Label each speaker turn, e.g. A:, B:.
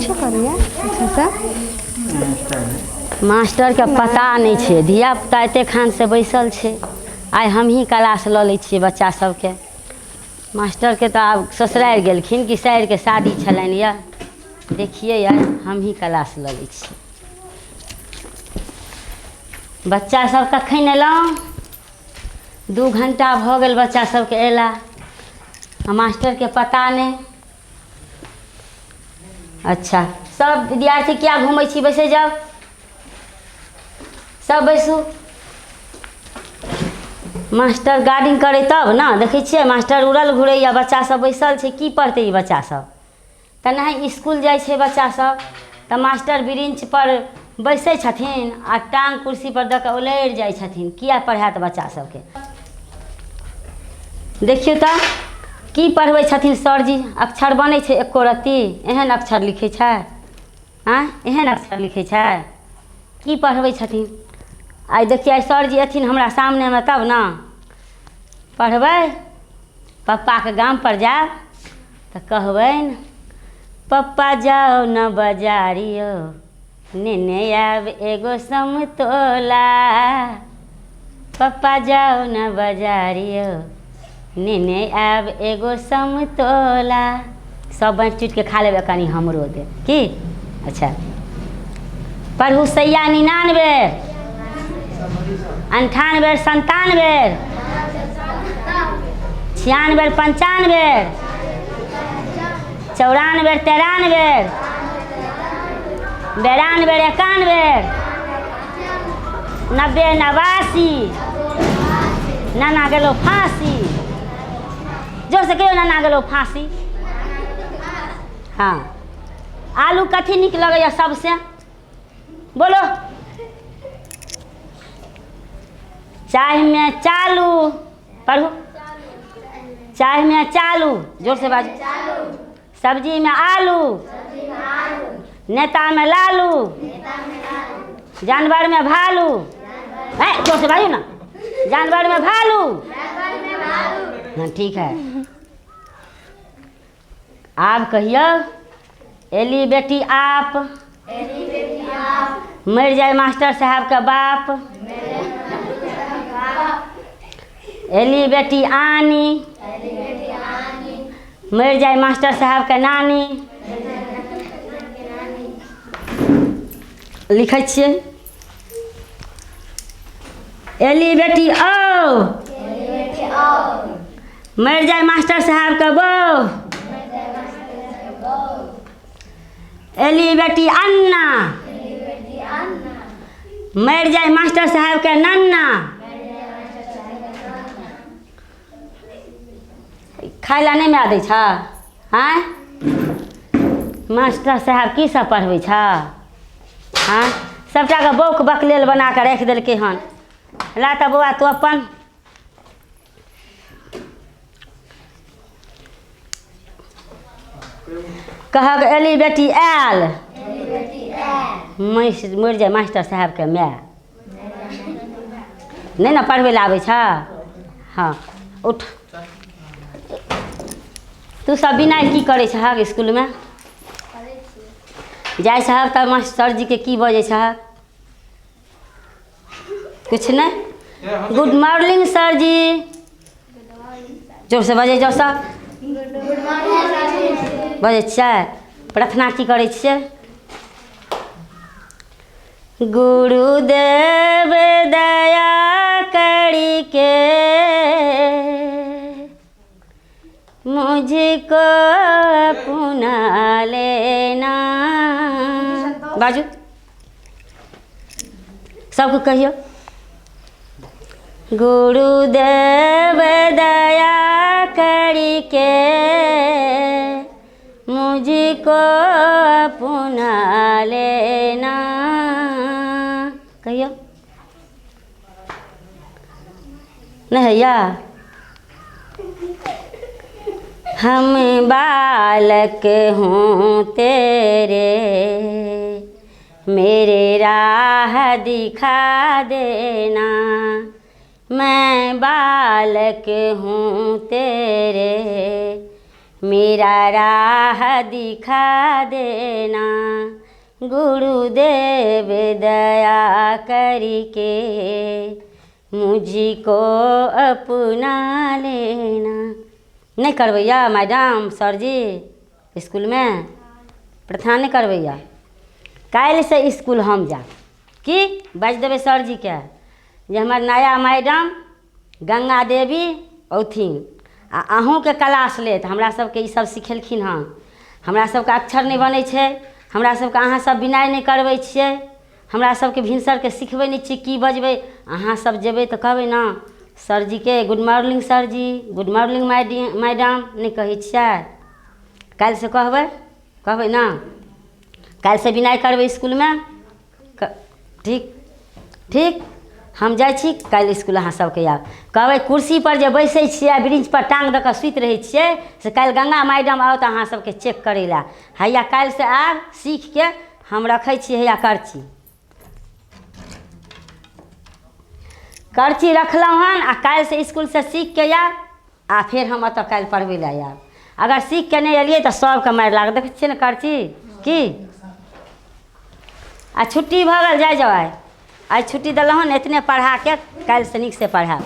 A: किछो करैया अच्छा से
B: मास्टर के पता नहीं छै, धिया पुता एते खान से बैसल छै। आइ हम ही क्लास लऽ लै छियै बच्चा सबके। मास्टर के तो आब ससुरारि गेलखिन कि साइर के शादी छलनि यऽ, देखिए यार हम ही क्लास लऽ लै छियै। बच्चा सब कखन एलहुँ? 2 घंटा भऽ गेल बच्चा सबके अयला, मास्टर के पता नहीं। अच्छा सब विद्यार्थी क्या घूमै छी? बैसे जाओ, सब बैसू। मास्टर गार्डिंग करे तब ना, देखै छियै मास्टर उड़ल घुरैया, बच्चा सब बैसल छै, की पढ़तै ई बच्चा सब? तऽ नहीं स्कूल जाइ छै बच्चा सब तऽ मास्टर बेंच पर बैसै छथिन आ टांग कुर्सी पर दऽ कऽ उलैर जाइ छथिन। किया पढ़ायत बच्चा सबके? देखियौ तऽ की पढ़बै छथिन सरजी? अक्षर बनै छै एको रत्ती? एहन अक्षर लिखै छै? एहन अक्षर लिखै छै? की पढ़बै छथिन? आइ देखिए आइ सरजी अथिन हमरा सामनेमे तब ना पढ़बै। पप्पा के गाम पर जायब तऽ कहबनि पप्पा जाओ न बाजारियो, नेने आब एगो समतोला। पप्पा जाओ न बाजारियो, नेने आब एगो समतोला। सब बाँटि चुटि के खा लेबै, कनि हमरो दे की? अच्छा पढ़ू सैया 99, 98, 97, 96, 95, 94, 93, 92, 91, 90, 89, नाना गेलो फांसी। जोर से कहियो नाना गेलो फांसी। हाँ आलू कथी नीक लगैया सबसे? बोलो। चाय में चालू, पढ़ू। चाय में चालू, जोर से बाजू। सब्जी में आलू, नेता में लालू, जानवर में भालू। जोर से बाजू ना। जानवर में भालू। हाँ ठीक है। आप कहियो एली बेटी आप, मर जाए मास्टर साहब का बाप। एली बेटी आनी, मर जाए मास्टर साहब का नानी। लिखै छियै। एली बेटी ओ, मर जाए मास्टर साहब का बहू। एली बेटी अन्ना, मर जाए मास्टर साहब के नन्ना। खाय ला नहीं माय दै छ? हाँ मास्टर साहब की सब पढ़बै छ? हाँ सबटा के बौक बकलेल बना के राखि देलकै हन। ला तऽ बौआ तू अपन कहक एली बेटी आयल, मर जाए मास्टर साहब के माय। नहीं ना पढ़बै ला आबै छ? हाँ उठ। तू सब बिना की करै छहक स्कूल में? जाइ छहक तऽ मास्टर जी के की बजै छहक? कुछ नहीं। गुड मॉर्निंग सर जी। जोर से बजै जाओ सब। बजै छियै। प्रार्थना की करै छियै? गुरुदेव दया करी के मुझको अपना लेना। बाजू सबको कहियो। गुरुदेव दया करी के मुझको अपना लेना। कहियो नहीं हैया। हम बालक हूँ तेरे, मेरे राह दिखा देना। मैं बालक हूँ तेरे, मेरा राह दिखा देना गुरुदेव दया करके, मुझको अपना लेना। नहीं करवैया मैडम सर जी स्कूल में प्रार्थना नहीं करवैया। काल्हि से स्कूल हम जा कि बाजि देबै सर जी के जे हमर नया मैडम गंगा देवी औथिन आ अहूँके क्लास लेत। हमरा सबके ई सब सिखेलखिन हँ। हमरा सबके अक्षर नहीं बनै छै, हमरा सबके अहाँ सब बिनाइ नहीं करबै छियै, हमरा सबके भिनसरके सिखबै नहीं छियै की बजबै। अहाँ सब जेबै तऽ कहबै ने सर जी के गुड मॉर्निंग सर जी, गुड मॉर्निंग मैडम नहीं कहै छियै। काल्हि से कहबै ना, काल्हि से बिनाइ करबै स्कूल में। ठीक हम जाइ छी काल्हि स्कूल। अहाँ सबके आब कहबै कुर्सी पर जे बैसै छियै ब्रिंच पर टाँग दऽ कऽ सुति रहै छियै से काल्हि गंगा मैडम आओत अहाँ सबके चेक करै लए। हैया काल्हि से आब सीख के हम रखै छी। हैया करची रखलहुँ हन आ काल्हि से स्कूल से सीख के आयब आ फिर हम ओतऽ काल्हि पढ़बै लए आयब। अगर सीख के नहीं एलियै तऽ सबके मारि लागत। देखै छियै ने करची की आ छुट्टी भऽ गेल। जाओ आइ छुट्टी देलहुँ हन, इतने पढ़ा के काल्हि से नीक से पढ़ाएब।